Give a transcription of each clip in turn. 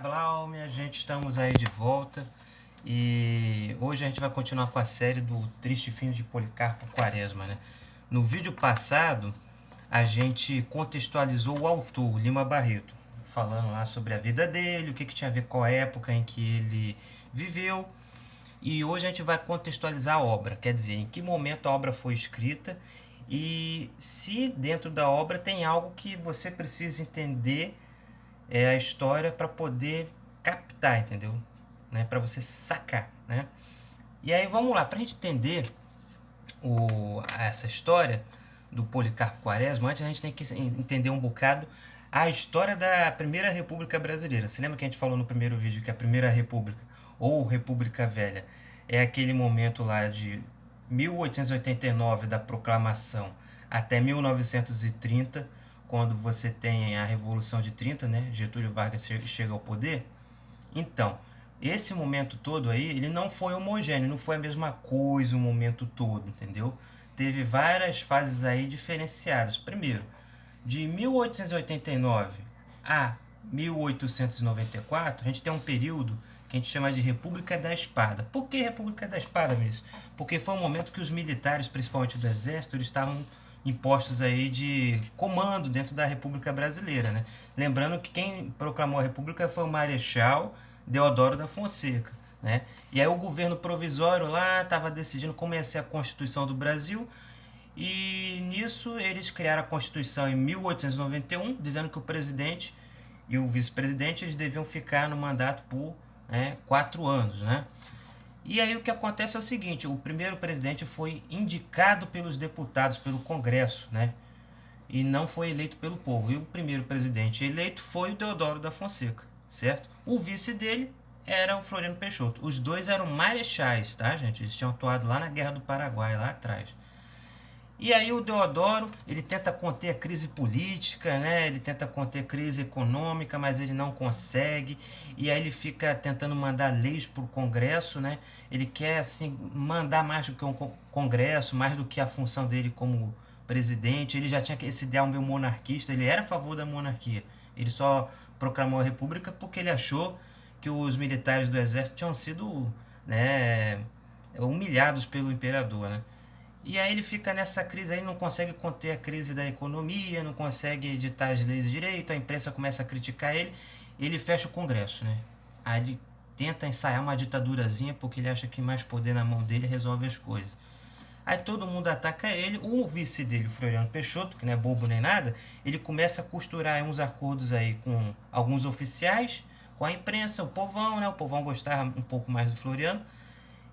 Blau, minha gente, estamos aí de volta e hoje a gente vai continuar com a série do Triste Fim de Policarpo Quaresma, né? No vídeo passado, a gente contextualizou o autor, Lima Barreto, falando lá sobre a vida dele, o que tinha a ver com a época em que ele viveu. E hoje a gente vai contextualizar a obra, quer dizer, em que momento a obra foi escrita e se dentro da obra tem algo que você precisa entender a história para poder captar, entendeu? Né? Para você sacar, né? E aí vamos lá, para a gente entender essa história do Policarpo Quaresma, antes a gente tem que entender um bocado a história da Primeira República Brasileira. Você lembra que a gente falou no primeiro vídeo que a Primeira República, ou República Velha, é aquele momento lá de 1889 da proclamação até 1930, quando você tem a Revolução de 30, né? Getúlio Vargas chega ao poder. Então, esse momento todo aí, ele não foi homogêneo, não foi a mesma coisa o momento todo, entendeu? Teve várias fases aí diferenciadas. Primeiro, de 1889 a 1894, a gente tem um período que a gente chama de República da Espada. Por que República da Espada, ministro? Porque foi um momento que os militares, principalmente do Exército, eles estavam impostos aí de comando dentro da República Brasileira, né? Lembrando que quem proclamou a República foi o Marechal Deodoro da Fonseca, né? E aí o governo provisório lá estava decidindo como ia ser a Constituição do Brasil, e nisso eles criaram a Constituição em 1891, dizendo que o presidente e o vice-presidente eles deviam ficar no mandato por 4 anos, né? E aí o que acontece é o seguinte: o primeiro presidente foi indicado pelos deputados, pelo Congresso, né? E não foi eleito pelo povo. E o primeiro presidente eleito foi o Deodoro da Fonseca, certo? O vice dele era o Floriano Peixoto. Os dois eram marechais, tá, gente? Eles tinham atuado lá na Guerra do Paraguai, lá atrás. E aí o Deodoro, ele tenta conter a crise política, né? Ele tenta conter a crise econômica, mas ele não consegue. E aí ele fica tentando mandar leis para o Congresso, né? Ele quer assim mandar mais do que um Congresso, mais do que a função dele como presidente. Ele já tinha esse ideal meio monarquista, ele era a favor da monarquia. Ele só proclamou a república porque ele achou que os militares do exército tinham sido, né, humilhados pelo imperador, né? E aí ele fica nessa crise aí, não consegue conter a crise da economia, não consegue editar as leis direito, a imprensa começa a criticar ele, ele fecha o Congresso, né? Aí ele tenta ensaiar uma ditadurazinha porque ele acha que mais poder na mão dele resolve as coisas. Aí todo mundo ataca ele, o vice dele, o Floriano Peixoto, que não é bobo nem nada, ele começa a costurar uns acordos aí com alguns oficiais, com a imprensa, o povão, né? O povão gostava um pouco mais do Floriano.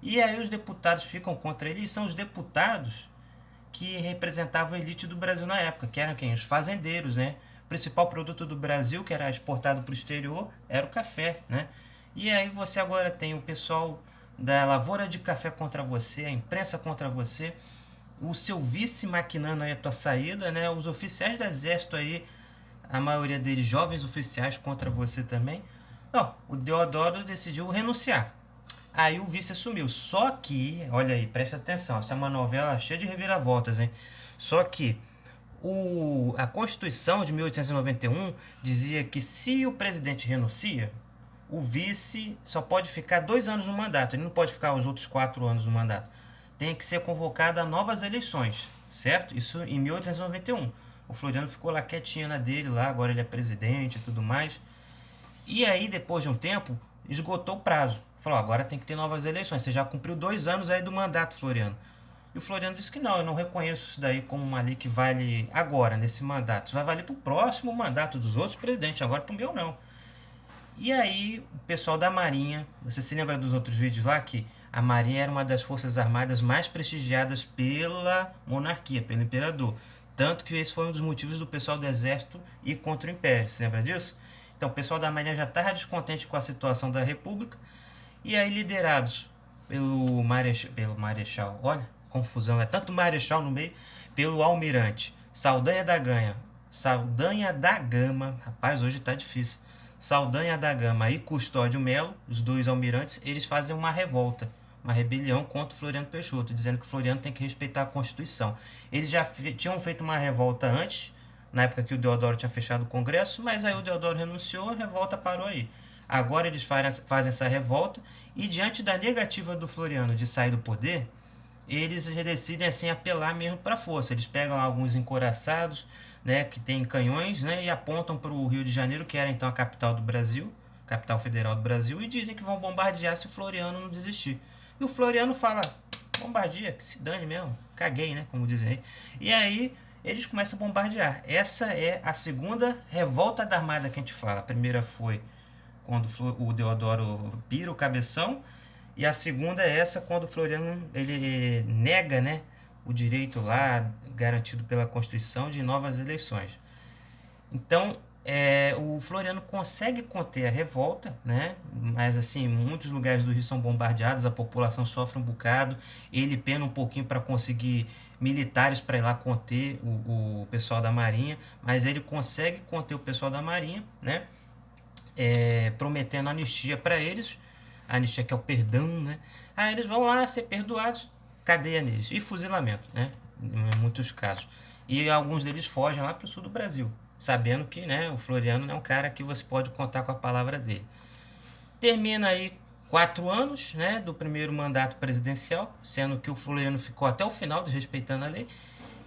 E aí os deputados ficam contra ele, e são os deputados que representavam a elite do Brasil na época, que eram quem? Os fazendeiros, né? O principal produto do Brasil, que era exportado para o exterior, era o café, né? E aí você agora tem o pessoal da lavoura de café contra você, a imprensa contra você, o seu vice maquinando aí a tua saída, né? Os oficiais do exército aí, a maioria deles jovens oficiais contra você também. Não, o Deodoro decidiu renunciar. Aí o vice assumiu. Só que, olha aí, presta atenção, essa é uma novela cheia de reviravoltas, hein? Só que a Constituição de 1891 dizia que se o presidente renuncia, o vice só pode ficar 2 anos no mandato, ele não pode ficar os outros 4 anos no mandato. Tem que ser convocada a novas eleições, certo? Isso em 1891. O Floriano ficou lá quietinho na dele, lá, agora ele é presidente e tudo mais. E aí, depois de um tempo, esgotou o prazo. Falou, agora tem que ter novas eleições. Você já cumpriu 2 anos aí do mandato, Floriano. E o Floriano disse que não, eu não reconheço isso daí como uma lei que vale agora, nesse mandato. Isso vai valer para o próximo mandato dos outros presidentes, agora para o meu não. E aí, o pessoal da Marinha, você se lembra dos outros vídeos lá que a Marinha era uma das forças armadas mais prestigiadas pela monarquia, pelo imperador. Tanto que esse foi um dos motivos do pessoal do exército ir contra o império. Você lembra disso? Então, o pessoal da Marinha já estava descontente com a situação da República. E aí, liderados pelo Marechal, olha, confusão, é tanto Marechal no meio, pelo Almirante Saldanha da Gama, rapaz, hoje tá difícil, Saldanha da Gama e Custódio Melo, os dois almirantes, eles fazem uma revolta, uma rebelião contra o Floriano Peixoto, dizendo que o Floriano tem que respeitar a Constituição. Eles já tinham feito uma revolta antes, na época que o Deodoro tinha fechado o Congresso, mas aí o Deodoro renunciou, a revolta parou aí. Agora eles fazem essa revolta e diante da negativa do Floriano de sair do poder, eles decidem assim apelar mesmo para a força. Eles pegam alguns encouraçados, né, que tem canhões, né, e apontam para o Rio de Janeiro, que era então a capital do Brasil, capital federal do Brasil, e dizem que vão bombardear se o Floriano não desistir. E o Floriano fala: bombardia, que se dane mesmo, caguei, né, como dizem aí. E aí eles começam a bombardear. Essa é a segunda revolta da Armada que a gente fala. A primeira foi quando o Deodoro pira o cabeção, e a segunda é essa quando o Floriano ele nega, né, o direito lá garantido pela Constituição de novas eleições. Então, o Floriano consegue conter a revolta, né? Mas assim, muitos lugares do Rio são bombardeados, a população sofre um bocado, ele pena um pouquinho para conseguir militares para ir lá conter o pessoal da Marinha, mas ele consegue conter o pessoal da Marinha, né? Prometendo anistia para eles, a anistia que é o perdão, né? Aí eles vão lá ser perdoados, cadeia neles e fuzilamento, né? Em muitos casos. E alguns deles fogem lá para o sul do Brasil, sabendo que, né, o Floriano é um cara que você pode contar com a palavra dele. Termina aí 4 anos, né, do primeiro mandato presidencial, sendo que o Floriano ficou até o final, desrespeitando a lei.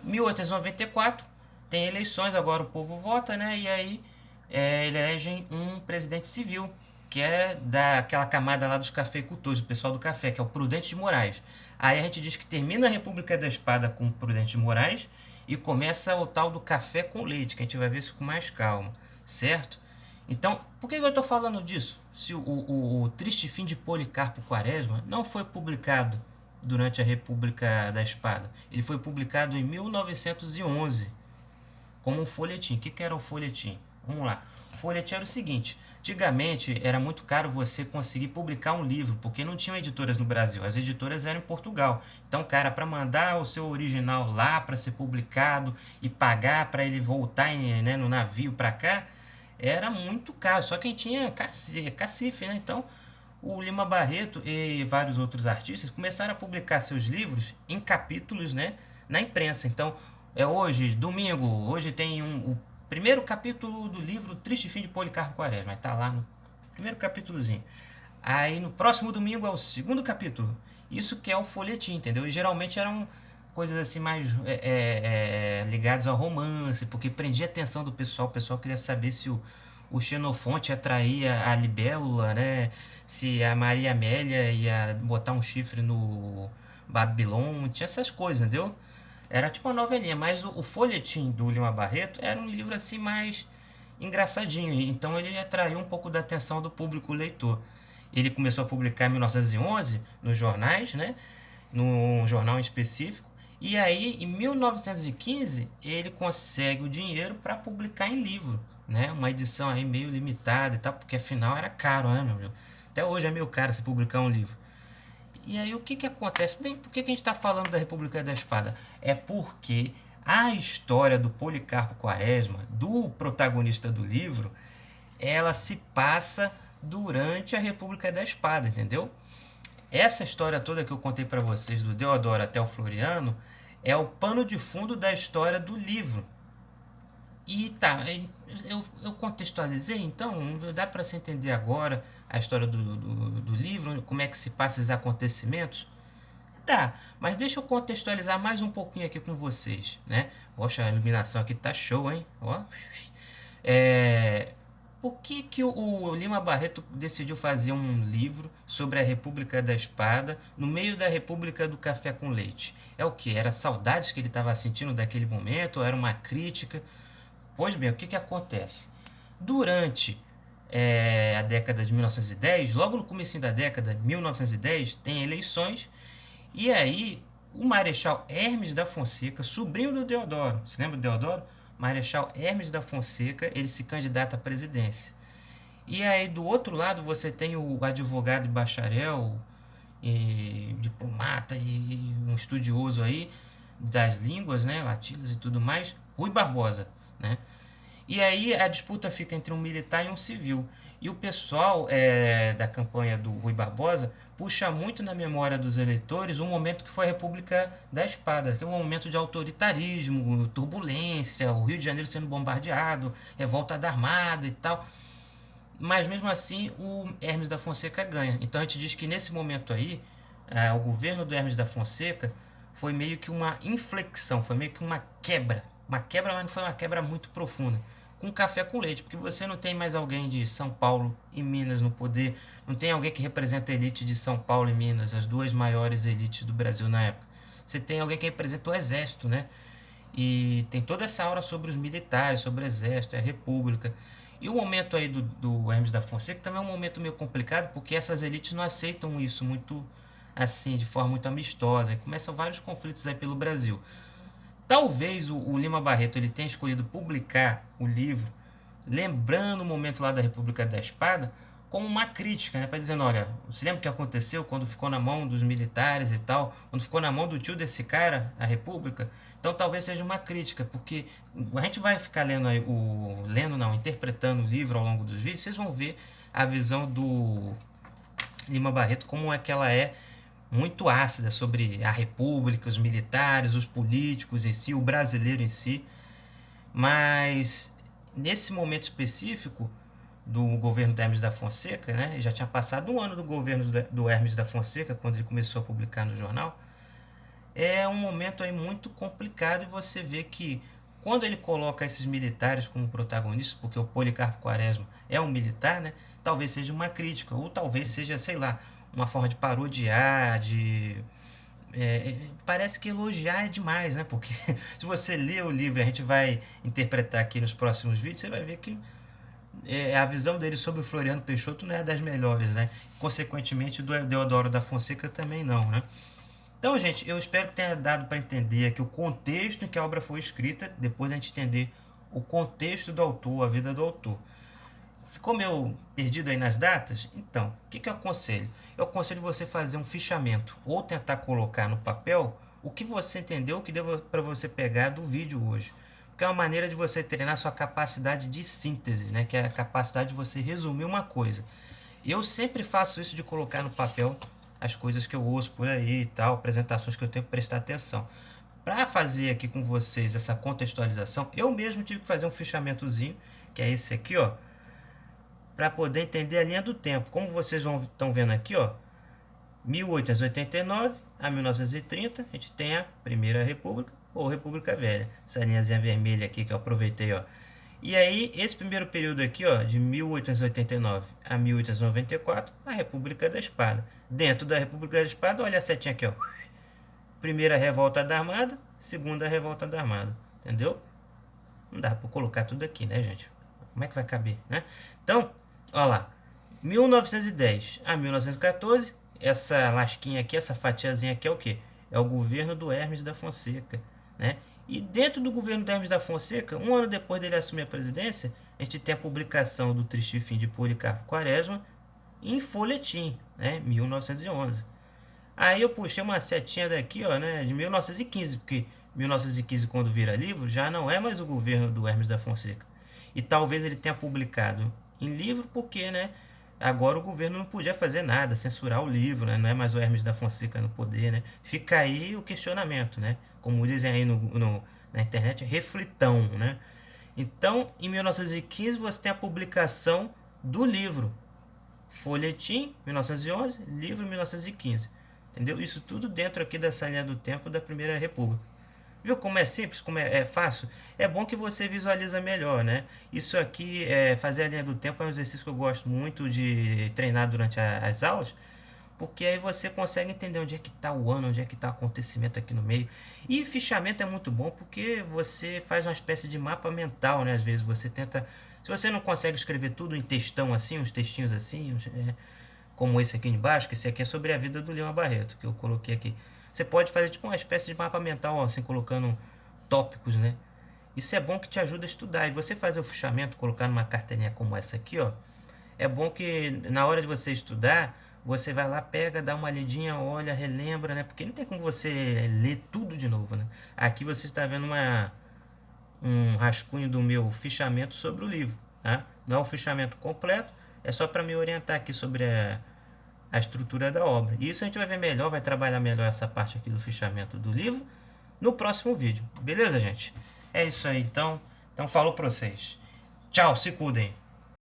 1894 tem eleições, agora o povo vota, né, e aí elegem um presidente civil, que é daquela camada lá dos cafeicultores, o pessoal do café, que é o Prudente de Moraes. Aí a gente diz que termina a República da Espada com o Prudente de Moraes e começa o tal do café com leite, que a gente vai ver isso com mais calma, certo? Então, por que eu estou falando disso? Se o Triste Fim de Policarpo Quaresma não foi publicado durante a República da Espada, ele foi publicado em 1911 como um folhetim. O que era o folhetim? Vamos lá. O folhetim era o seguinte: antigamente era muito caro você conseguir publicar um livro, porque não tinham editoras no Brasil, as editoras eram em Portugal. Então, cara, para mandar o seu original lá para ser publicado e pagar para ele voltar né, no navio para cá, era muito caro. Só quem tinha cacife, né? Então, o Lima Barreto e vários outros artistas começaram a publicar seus livros em capítulos, né, na imprensa. Então, hoje, domingo, hoje tem o primeiro capítulo do livro Triste Fim de Policarpo Quaresma, vai estar lá no primeiro capítulozinho. Aí no próximo domingo é o segundo capítulo. Isso que é o folhetim, entendeu? E geralmente eram coisas assim mais ligadas ao romance, porque prendia a atenção do pessoal. O pessoal queria saber se o Xenofonte atraía a libélula, né? Se a Maria Amélia ia botar um chifre no Babilon, tinha essas coisas, entendeu? Era tipo uma novelinha, mas o folhetim do Lima Barreto era um livro assim mais engraçadinho, então ele atraiu um pouco da atenção do público leitor. Ele começou a publicar em 1911 nos jornais, né? Num jornal em específico, e aí em 1915 ele consegue o dinheiro para publicar em livro, né? Uma edição aí meio limitada e tal, porque afinal era caro, né, meu? Até hoje é meio caro se publicar um livro. E aí o que acontece? Bem, por que a gente está falando da República da Espada? É porque a história do Policarpo Quaresma, do protagonista do livro, ela se passa durante a República da Espada, entendeu? Essa história toda que eu contei para vocês, do Deodoro até o Floriano, é o pano de fundo da história do livro. E tá, eu contextualizei, então dá para se entender agora a história do livro, como é que se passa esses acontecimentos? Dá, mas deixa eu contextualizar mais um pouquinho aqui com vocês, né? Poxa, a iluminação aqui tá show, hein? Ó. Por que o Lima Barreto decidiu fazer um livro sobre a República da Espada no meio da República do Café com Leite? É o que? Era saudades que ele estava sentindo daquele momento? Ou era uma crítica? Pois bem, o que acontece? Durante a década de 1910, logo no começo da década de 1910, tem eleições, e aí o Marechal Hermes da Fonseca, sobrinho do Deodoro, você lembra do Deodoro? Marechal Hermes da Fonseca, ele se candidata à presidência. E aí do outro lado você tem o advogado e bacharel, e diplomata e um estudioso aí das línguas, né, latinas e tudo mais, Rui Barbosa, né? E aí a disputa fica entre um militar e um civil. E o pessoal da campanha do Rui Barbosa puxa muito na memória dos eleitores um momento que foi a República da Espada, que é um momento de autoritarismo, turbulência, o Rio de Janeiro sendo bombardeado, revolta da Armada e tal. mas mesmo assim o Hermes da Fonseca ganha. Então a gente diz que nesse momento aí, o governo do Hermes da Fonseca foi meio que uma inflexão, foi meio que uma quebra. Uma quebra, mas não foi uma quebra muito profunda. Com café com leite, porque você não tem mais alguém de São Paulo e Minas no poder, não tem alguém que representa a elite de São Paulo e Minas, as duas maiores elites do Brasil na época. Você tem alguém que representa o exército, né? E tem toda essa aura sobre os militares, sobre o exército, a república. E o momento aí do Hermes da Fonseca também é um momento meio complicado, porque essas elites não aceitam isso muito assim, de forma muito amistosa. E começam vários conflitos aí pelo Brasil. Talvez o Lima Barreto ele tenha escolhido publicar o livro, lembrando o momento lá da República da Espada, como uma crítica, né? Para dizendo, olha, você lembra o que aconteceu quando ficou na mão dos militares e tal, quando ficou na mão do tio desse cara, a República? Então talvez seja uma crítica, porque a gente vai ficar lendo aí interpretando o livro ao longo dos vídeos, vocês vão ver a visão do Lima Barreto como é que ela é muito ácida sobre a república, os militares, os políticos em si, o brasileiro em si. Mas nesse momento específico do governo do Hermes da Fonseca, né, já tinha passado um ano do governo do Hermes da Fonseca, quando ele começou a publicar no jornal, é um momento aí muito complicado e você vê que quando ele coloca esses militares como protagonistas, porque o Policarpo Quaresma é um militar, né, talvez seja uma crítica, ou talvez seja, sei lá, uma forma de parodiar, parece que elogiar é demais, né? Porque se você ler o livro, a gente vai interpretar aqui nos próximos vídeos, você vai ver que a visão dele sobre o Floriano Peixoto não é das melhores, né? Consequentemente, do Deodoro da Fonseca também não, né? Então, gente, eu espero que tenha dado para entender aqui o contexto em que a obra foi escrita, depois a gente entender o contexto do autor, a vida do autor. Ficou meio perdido aí nas datas? Então, o que eu aconselho? Eu aconselho você fazer um fichamento ou tentar colocar no papel o que você entendeu, o que deu para você pegar do vídeo hoje. Porque é uma maneira de você treinar sua capacidade de síntese, né? Que é a capacidade de você resumir uma coisa. Eu sempre faço isso de colocar no papel as coisas que eu ouço por aí e tal, apresentações que eu tenho que prestar atenção. Para fazer aqui com vocês essa contextualização, eu mesmo tive que fazer um fichamentozinho, que é esse aqui, ó, para poder entender a linha do tempo. Como vocês estão vendo aqui, ó, 1889 a 1930, a gente tem a Primeira República ou República Velha. Essa linhazinha vermelha aqui que eu aproveitei, ó. E aí, esse primeiro período aqui, ó, de 1889 a 1894, a República da Espada. Dentro da República da Espada, olha a setinha aqui, ó. Primeira Revolta da Armada, Segunda Revolta da Armada. Entendeu? Não dá para colocar tudo aqui, né, gente? Como é que vai caber, né? Então, olha lá. 1910 a 1914, essa lasquinha aqui, essa fatiazinha aqui é o quê? É o governo do Hermes da Fonseca, né? E dentro do governo do Hermes da Fonseca, um ano depois dele assumir a presidência, a gente tem a publicação do Triste Fim de Policarpo Quaresma em folhetim, né? 1911. Aí eu puxei uma setinha daqui, ó, né, de 1915, porque 1915, quando vira livro, já não é mais o governo do Hermes da Fonseca. E talvez ele tenha publicado em livro porque, né, agora o governo não podia fazer nada, censurar o livro, né, não é mais o Hermes da Fonseca no poder, né. Fica aí o questionamento, né, como dizem aí na internet, reflitão, né. Então, em 1915, você tem a publicação do livro. Folhetim, 1911, livro, 1915. Entendeu? Isso tudo dentro aqui dessa linha do tempo da Primeira República. Viu como é simples, como é fácil? É bom que você visualiza melhor, né? Isso aqui, fazer a linha do tempo é um exercício que eu gosto muito de treinar durante as aulas, porque aí você consegue entender onde é que está o ano, onde é que está o acontecimento aqui no meio. E fichamento é muito bom porque você faz uma espécie de mapa mental, né? Às vezes você tenta... Se você não consegue escrever tudo em textão assim, uns textinhos assim, como esse aqui embaixo, que esse aqui é sobre a vida do Lima Barreto, que eu coloquei aqui. Você pode fazer tipo uma espécie de mapa mental, assim, colocando tópicos, né? Isso é bom que te ajuda a estudar. E você fazer o fichamento, colocar numa carteirinha como essa aqui, ó. É bom que na hora de você estudar, você vai lá, pega, dá uma lidinha, olha, relembra, né? Porque não tem como você ler tudo de novo, né? Aqui você está vendo um rascunho do meu fichamento sobre o livro, tá? Não é o fichamento completo, é só para me orientar aqui sobre a estrutura da obra. E isso a gente vai ver melhor, vai trabalhar melhor essa parte aqui do fichamento do livro no próximo vídeo. Beleza, gente? É isso aí, então. Então, falou para vocês. Tchau, se cuidem.